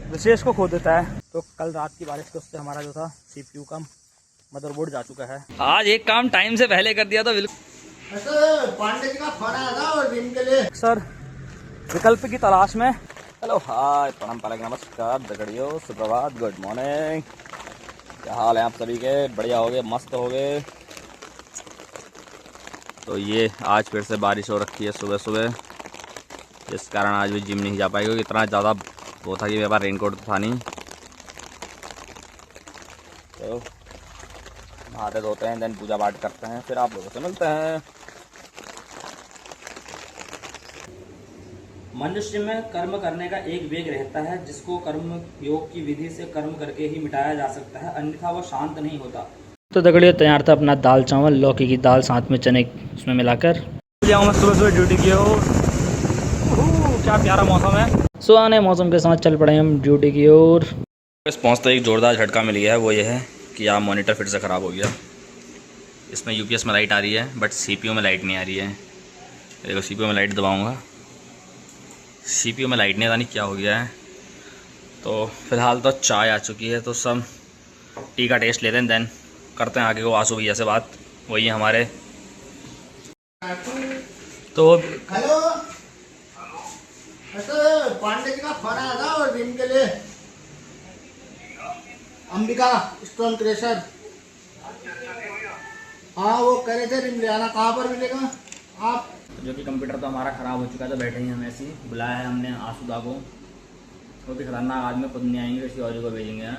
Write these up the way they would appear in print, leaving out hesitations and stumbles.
विशेष को खो देता है। तो कल रात की बारिश के उससे हमारा जो था CPU का मदरबोर्ड जा चुका है। आज एक काम टाइम से पहले कर दिया था बिल्कुल। पांडे जी का फोन आया था और दिन के लिए सर विकल्प की तलाश में। हेलो हाय प्रणाम पालक नमस्कार दगड़ियों सुप्रभात गुड मॉर्निंग। क्या हाल है आप सभी के? बढ़िया हो गए, मस्त हो गए। तो ये आज फिर से बारिश हो रखी है सुबह सुबह, जिस कारण आज भी जिम नहीं जा पाएगी क्योंकि इतना ज़्यादा वो था कि मेरे पास रेनकोट था नहीं। तो नहाते धोते हैं, देन पूजा पाठ करते हैं, फिर आप लोगों से मिलते हैं। मनुष्य में कर्म करने का एक वेग रहता है जिसको कर्म योग की विधि से कर्म करके ही मिटाया जा सकता है, अन्यथा वो शांत नहीं होता। तो दगड़ियों तैयार था अपना दाल चावल, लौकी की दाल साथ में चने उसमें मिलाकर। मैं सुबह सुबह ड्यूटी की ओर। क्या प्यारा मौसम है। सुहाने मौसम के साथ चल पड़े हम ड्यूटी की ओर। बस पहुँचते एक जोरदार झटका मिल गया है। वो ये है कि आप मॉनिटर फिर से ख़राब हो गया। इसमें यूपीएस में लाइट आ रही है बट सीपीयू में लाइट नहीं आ रही है। देखो सीपीयू में लाइट दबाऊँगा, सीपीयू में लाइट नहीं, पता नहीं क्या हो गया है। तो फिलहाल तो चाय आ चुकी है, तो सब टी का टेस्ट लेते हैं, देन करते हैं आगे को आंसू भैया से बात। वही है हमारे। तो हेलो पांडे जी का फोन आया था और दिन के लिए अंबिका स्टोन क्रेशर। हाँ वो कह रहे थे रिम ले आना, कहाँ पर मिलेगा आप? जो कि कंप्यूटर तो हमारा ख़राब हो चुका है, तो बैठे ही हम ऐसे ही। बुलाया है हमने आसूदा को, वो भी खतरनाक आदमी, खुद नहीं आएंगे, किसी और को भेजेंगे।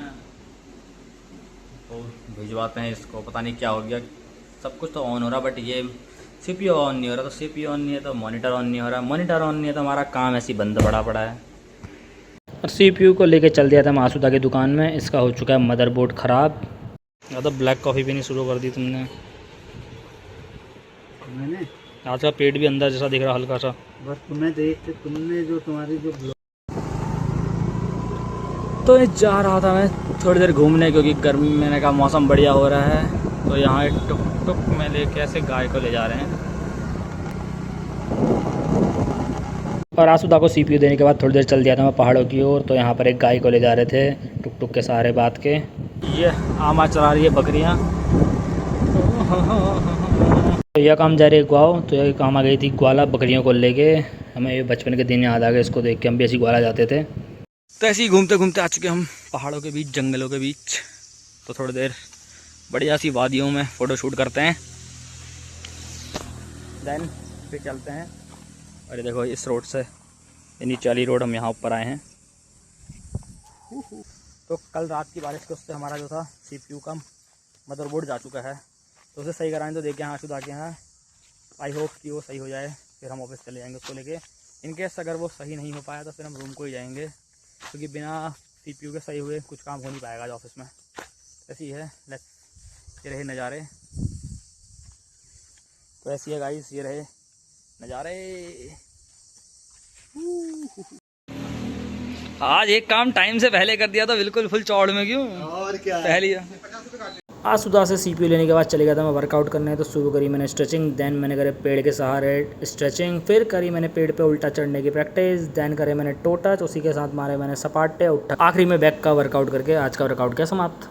तो भिजवाते हैं इसको, पता नहीं क्या हो गया। सब कुछ तो ऑन हो रहा बट ये CPU ऑन नहीं हो रहा। तो CPU ऑन नहीं है तो मॉनिटर ऑन नहीं हो रहा, मॉनिटर ऑन नहीं है तो हमारा काम ऐसे ही बंद पड़ा है। और CPU को लेके चल दिया था मैं आसूदा की दुकान में। इसका हो चुका है मदरबोर्ड ख़राब। ज़्यादा ब्लैक कॉफ़ी पीनी शुरू कर दी तुमने। मैंने आज का पेट भी अंदर जैसा दिख रहा हल्का सा। बस तुम्हें देख के तुमने जो तुम्हारी जो तो जा रहा था मैं थोड़ी देर घूमने, क्योंकि गर्मी में का मौसम बढ़िया हो रहा है। तो यहाँ एक टुक टुक में लेके ऐसे गाय को ले जा रहे हैं। और आसूदा को CPU देने के बाद थोड़ी देर चल दिया था मैं पहाड़ों की ओर। तो यहाँ पर एक गाय को ले जा रहे थे टुक टुक के सहारे बात के। ये आमा चरा रही है बकरियाँ। तो यह काम जा रही है ग्वाओ। तो यह काम आ गई थी ग्वाला बकरियों को लेके। हमें ये बचपन के दिन याद आ गए इसको देख के, हम भी ऐसी ग्वाला जाते थे। तो ऐसे ही घूमते घूमते आ चुके हम पहाड़ों के बीच, जंगलों के बीच। तो थोड़ी देर बढ़िया सी वादियों में फ़ोटो शूट करते हैं, देन फिर चलते हैं। अरे देखो इस रोड से, नीचे वाली रोड, हम यहाँ ऊपर आए हैं। तो कल रात की बारिश के उससे हमारा जो था CPU का मदरबोर्ड जा चुका है। तो उसे सही कराएं। तो देखिए यहाँ शुदा के यहाँ, आई होप कि वो सही हो जाए, फिर हम ऑफिस चले जाएंगे उसको लेके। इनकेस अगर वो सही नहीं हो पाया तो फिर हम रूम को ही जाएंगे, क्योंकि बिना CPU के सही हुए कुछ काम हो नहीं पाएगा ऑफिस में। ऐसी है, ये रहे नज़ारे। तो ऐसी है गाइस, ये रहे नज़ारे। आज एक काम टाइम से पहले कर दिया था बिल्कुल फुल चौड़ में। क्यों? और क्या पहली आज सुधा से CPU लेने के बाद चले गया था मैं वर्कआउट करने। तो शुरू करी मैंने स्ट्रेचिंग, देन मैंने करे पेड़ के सहारे स्ट्रेचिंग, फिर करी मैंने पेड़ पे उल्टा चढ़ने की प्रैक्टिस, देन करे मैंने टो टच, उसी के साथ मारे मैंने सपाटे उठा, आखिरी में बैक का वर्कआउट करके आज का वर्कआउट किया समाप्त।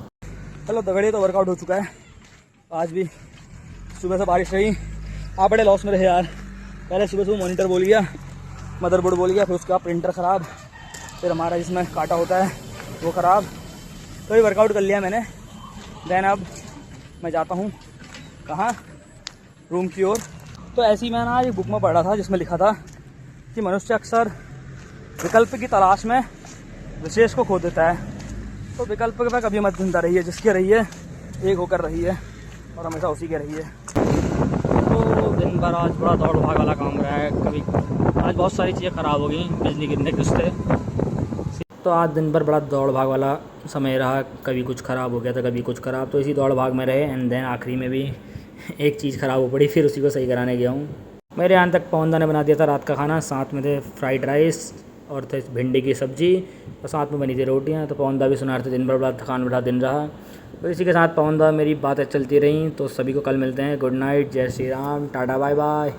चलो दगड़िए तो वर्कआउट हो चुका है। आज भी सुबह से बारिश रही, आप बड़े लॉस में रहे यार। पहले सुबह सुबह मॉनिटर बोल गया, मदरबोर्ड बोल गया, फिर उसके बाद प्रिंटर ख़राब, फिर हमारा जिसमें काटा होता है वो ख़राब। तो ये वर्कआउट कर लिया मैंने। देन अब मैं जाता हूँ कहाँ, रूम की ओर। तो ऐसी मैं ना एक बुक में पढ़ा था जिसमें लिखा था कि मनुष्य अक्सर विकल्प की तलाश में विशेष को खो देता है। तो विकल्प पे कभी मत चिंता रहिए, जिसके रहिए एक होकर रहिए और हमेशा उसी के रहिए। तो दिन भर आज बड़ा दौड़ भाग वाला काम रहा है। कभी आज बहुत सारी चीज़ें ख़राब हो गई, बिजली गिरने के उससे। तो आज दिन भर बड़ा दौड़ भाग वाला समय रहा, कभी कुछ ख़राब हो गया था कभी कुछ ख़राब। तो इसी दौड़ भाग में रहे एंड देन आखिरी में भी एक चीज़ ख़राब हो पड़ी, फिर उसी को सही कराने गया हूँ। मेरे यहाँ तक पवनदा ने बना दिया था रात का खाना, साथ में थे फ्राइड राइस और थे भिंडी की सब्ज़ी और साथ में बनी थी रोटियाँ। तो पवनदा भी सुना रहे थे, दिन भर बड़ा थकान भरा दिन रहा। तो इसी के साथ पवनदा मेरी बातें चलती रहीं। तो सभी को कल मिलते हैं। गुड नाइट, जय Shri Ram, tata bye bye.